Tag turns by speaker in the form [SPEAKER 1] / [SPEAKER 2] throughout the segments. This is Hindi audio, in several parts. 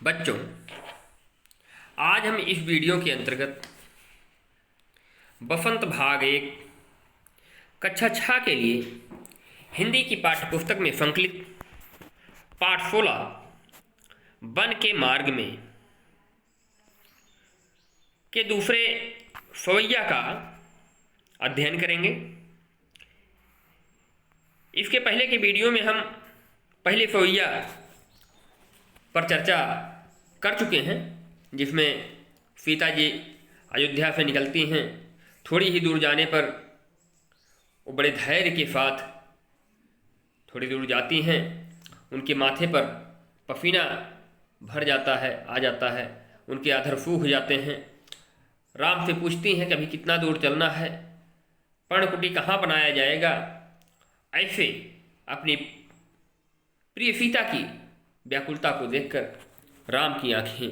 [SPEAKER 1] बच्चों, आज हम इस वीडियो के अंतर्गत बसंत भाग 1 कक्षा 6 के लिए हिंदी की पाठ्यपुस्तक में संकलित पाठ 16 वन के मार्ग में के दूसरे सवैया का अध्ययन करेंगे। इसके पहले के वीडियो में हम पहले सवैया पर चर्चा कर चुके हैं, जिसमें सीता जी अयोध्या से निकलती हैं। थोड़ी ही दूर जाने पर वो बड़े धैर्य के साथ थोड़ी दूर जाती हैं। उनके माथे पर पसीना भर जाता है, आ जाता है, उनके अधर सूख जाते हैं। राम से पूछती हैं कि अभी कितना दूर चलना है, पर्णकुटी कहाँ बनाया जाएगा। ऐसे अपनी प्रिय सीता की व्याकुलता को देखकर राम की आंखें,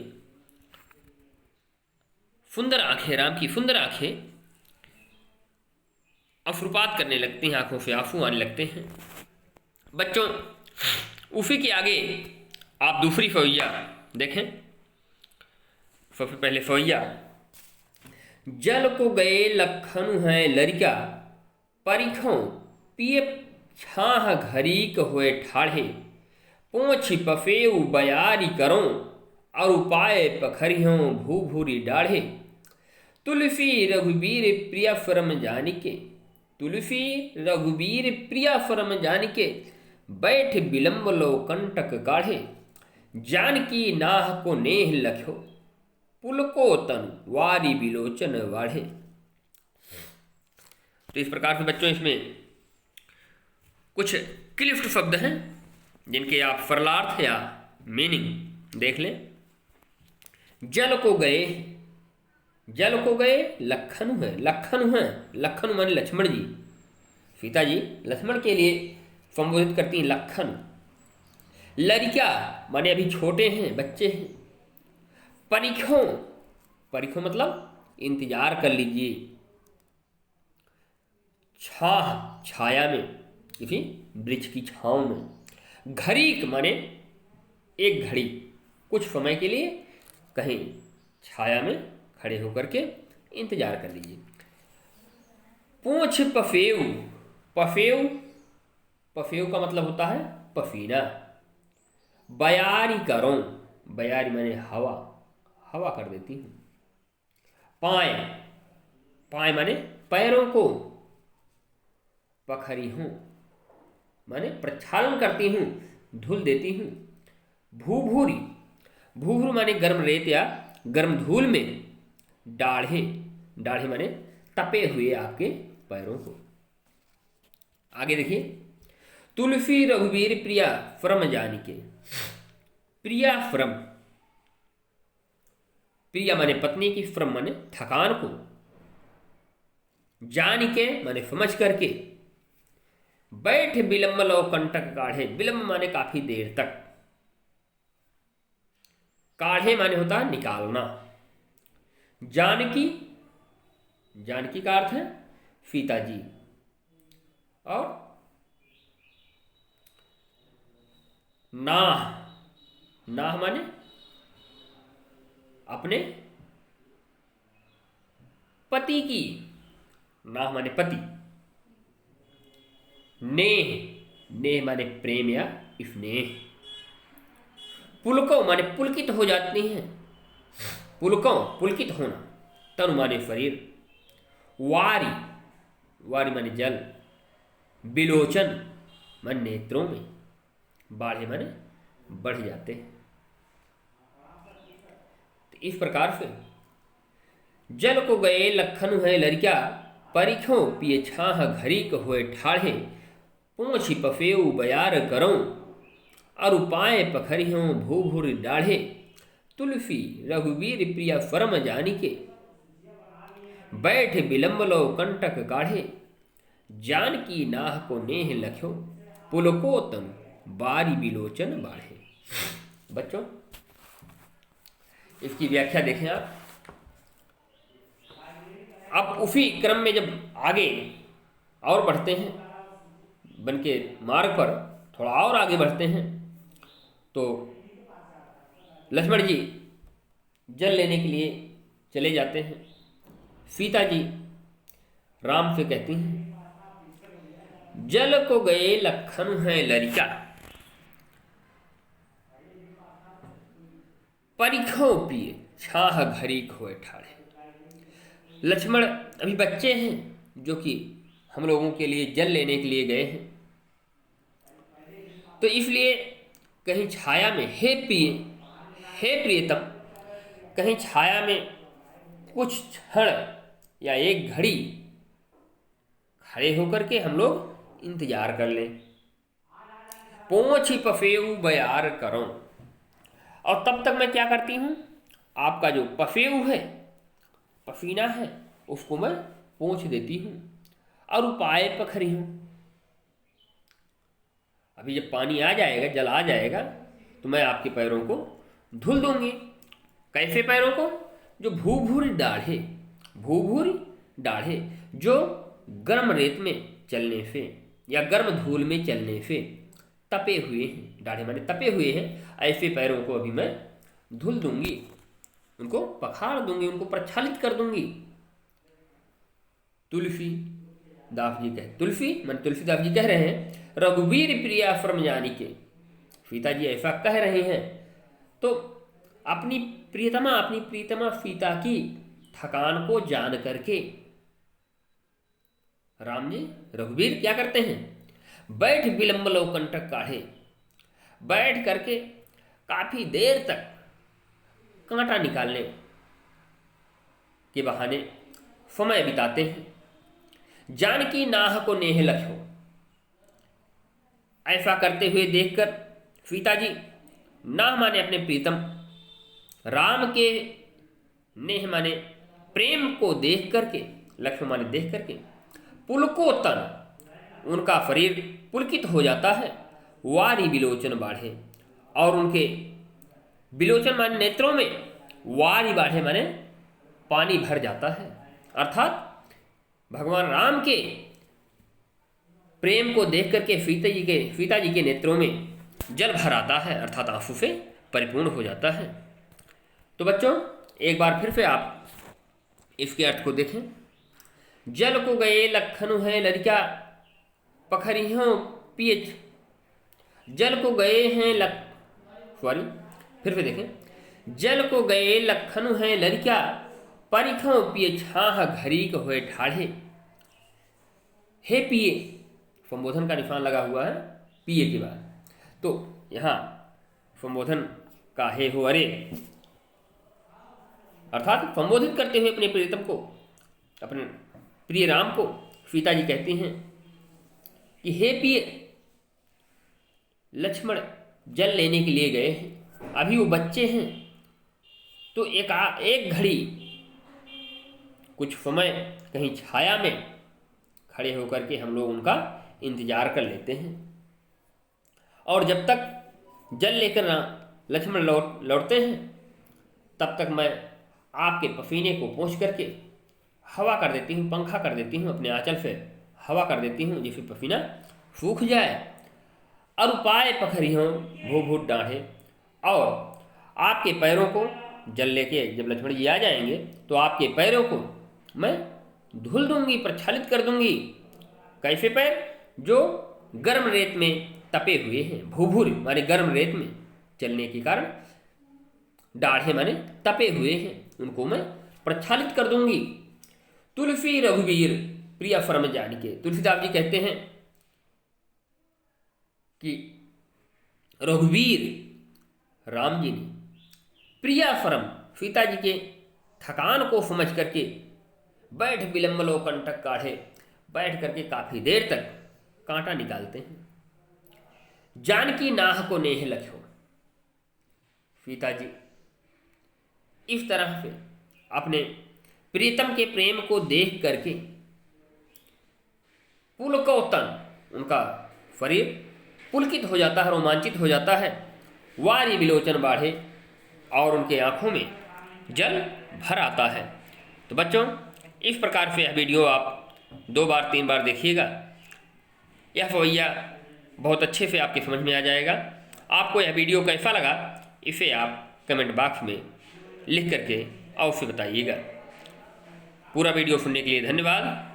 [SPEAKER 1] सुंदर आंखें, राम की सुंदर आंखें अश्रुपात करने लगती हैं, आंखों से आंसू आने लगते हैं। बच्चों, उसी के आगे आप दूसरी सवैया देखें। सबसे पहले सवैया, जल को गए लखनु हैं लरिका, परिखों पिए छाह घरीक हुए ठाढ़े, पोंछ पफेऊ बयारी करों, और उपाय पखरियों भू भूरी डाढ़े। तुलसी रघुबीर प्रिया फरम जानिके, तुलसी रघुबीर प्रिया फरम जानिके, बैठ बिलम्ब लो कंटक काढ़े। जानकी नाह को नेह लख्यो, पुलको तन वारी बिलोचन वाढ़े। तो इस प्रकार से बच्चों इसमें कुछ क्लिष्ट शब्द हैं जिनके आप सरलार्थ या मीनिंग देख लें। जल को गए, जल को गए लखनु है, लखनु है, लखनु माने लक्ष्मण जी। सीता जी लक्ष्मण के लिए संबोधित करती हैं लखन। लरिका माने अभी छोटे हैं, बच्चे हैं। परिखों, परिखों मतलब इंतजार कर लीजिए। छाह, छाया में, किसी वृक्ष की छांव में। घरीक माने एक घड़ी, कुछ समय के लिए कहीं छाया में खड़े होकर के इंतजार कर लीजिए। पूंछ पफेऊ, पफेऊ, पफेऊ का मतलब होता है पसीना। बयारी करों, बयारी माने हवा, हवा कर देती हूँ। पाए, पाए माने पैरों को। पखरी हूँ माने प्रक्षालन करती हूँ, धुल देती हूँ। भूभूरी, भूभूर माने गर्म रेत या गर्म धूल में। डाढ़े, डाढ़े माने तपे हुए आपके पैरों को। आगे देखिए, तुलसी रघुवीर प्रिया फरम जानिके। प्रिया फरम, प्रिया माने पत्नी की, फरम माने थकान को। जानिके माने समझ करके। बैठ बिलम्ब लो कंटक काढ़े, बिलम्ब माने काफी देर तक। काढ़े माने होता है निकालना। जानकी, जानकी का अर्थ है सीता जी। और नाह, नाह माने अपने पति की, नाह माने पति। नेह, नेह माने प्रेम या स्नेह। पुलकों माने पुलकित हो जाती हैं, पुलकों पुलकित होना। तनु माने शरीर। वारी, वारी माने जल। बिलोचन माने नेत्रों में। बाढ़े माने बढ़ जाते हैं। तो इस प्रकार से जल को गए लखनु है लरिका, परिखों पिए छाह घरीक हुए ठाढ़े, पूंछ पफेऊ बयार करों, और उपाय पखरियों भू भूर डाढ़े। तुलसी रघुवीर प्रिया फरम जानिके, बैठ बिलम्ब लो कंटक काढ़े। जानकी नाह को नेह लख्यो, पुलको तन बारी बिलोचन बाढ़े। बच्चों, इसकी व्याख्या देखें आप। अब उसी क्रम में जब आगे और बढ़ते हैं, वन के मार्ग पर थोड़ा और आगे बढ़ते हैं, तो लक्ष्मण जी जल लेने के लिए चले जाते हैं। सीता जी राम से कहती हैं, जल को गए लखन है लरिका, परिखों पिए छाह घरी खोए ठाड़े। लक्ष्मण अभी बच्चे हैं जो कि हम लोगों के लिए जल लेने के लिए गए हैं, तो इसलिए कहीं छाया में, हे प्रियतम, कहीं छाया में कुछ क्षण या एक घड़ी खड़े होकर के हम लोग इंतजार कर लें। पोंछी पफेऊ बयार करो, और तब तक मैं क्या करती हूँ, आपका जो पफेऊ है, पसीना है, उसको मैं पोंछ देती हूँ और उपाय पखरी हूँ। अभी जब पानी आ जाएगा, जल आ जाएगा, तो मैं आपके पैरों को धुल दूंगी। कैसे पैरों को? जो भूभूरी दाढ़े जो गर्म रेत में चलने से या गर्म धूल में चलने से तपे हुए हैं, दाढ़े माने तपे हुए हैं, ऐसे पैरों को अभी मैं धुल दूंगी, उनको पखार दूंगी, उनको प्रक्षालित कर दूंगी। तुलसीदास जी कह रहे हैं, रघुवीर प्रिया फ्रम जानी के, सीता जी ऐसा कह रहे हैं तो अपनी प्रियतमा सीता की थकान को जान करके राम जी रघुवीर क्या करते हैं, बैठ विलंब लो कंटक काढ़े, बैठ करके काफी देर तक कांटा निकालने के बहाने समय बिताते हैं। जानकी नाह को नेह लख्यो, ऐसा करते हुए देखकर सीता जी, नाह माने अपने प्रीतम, राम के नेह माने प्रेम को देख करके, लक्ष्य माने देख करके, पुलको तन, उनका शरीर पुलकित हो जाता है। वारी विलोचन बाढ़े, और उनके विलोचन माने नेत्रों में, वारी बाढ़े माने पानी भर जाता है, अर्थात भगवान राम के प्रेम को देख करके सीता जी के नेत्रों में जल भर आता है, अर्थात आंसू से परिपूर्ण हो जाता है। तो बच्चों एक बार फिर से आप इसके अर्थ को देखें। जल को गए लखनु है लरिका, पखरियों पिए, जल को गए हैं फिर से देखें, जल को गए लखनु है लरिका, परिखों पिए छाह घरी को हुए ठाढ़े। हे पिए, संबोधन का निशान लगा हुआ है पिए के बाद, तो यहाँ संबोधन का हे हो अरे, अर्थात संबोधित करते हुए अपने प्रियतम को, अपने प्रिय राम को सीता जी कहती हैं कि हे पिए, लक्ष्मण जल लेने के लिए गए हैं, अभी वो बच्चे हैं, तो एक घड़ी कुछ समय कहीं छाया में खड़े होकर के हम लोग उनका इंतजार कर लेते हैं, और जब तक जल लेकर लक्ष्मण लौटते हैं, तब तक मैं आपके पसीने को पोंछ करके हवा कर देती हूँ, पंखा कर देती हूँ, अपने आंचल से हवा कर देती हूँ, जिससे पसीना सूख जाए। और उपाय पखरियों भूभूत डाढ़े, और आपके पैरों को जल लेके जब लक्ष्मण जी आ जाएंगे तो आपके पैरों को मैं धुल दूंगी, प्रक्षालित कर दूंगी। कैसे पैर? जो गर्म रेत में तपे हुए हैं, भूभूर माने गर्म रेत में चलने के कारण, दाढ़े माने तपे हुए हैं, उनको मैं प्रक्षालित कर दूंगी। तुलसी रघुवीर प्रिया फरम जान के, तुलसीदास जी कहते हैं कि रघुवीर राम जी ने प्रिया फरम सीता जी के थकान को समझ करके बैठ विलंब लो कंटक काढ़े, बैठ करके काफी देर तक कांटा निकालते हैं। जानकी नाह को नेह लख्यो, सीता जी इस तरह से अपने प्रीतम के प्रेम को देख करके पुलकोतन, उनका शरीर पुलकित हो जाता है, रोमांचित हो जाता है। वारी विलोचन बाढ़े, और उनके आंखों में जल भर आता है। तो बच्चों इस प्रकार से यह वीडियो आप 2 बार 3 बार देखिएगा, यह रवैया बहुत अच्छे से आपके समझ में आ जाएगा। आपको यह वीडियो कैसा लगा इसे आप कमेंट बॉक्स में लिख करके अवश्य बताइएगा। पूरा वीडियो सुनने के लिए धन्यवाद।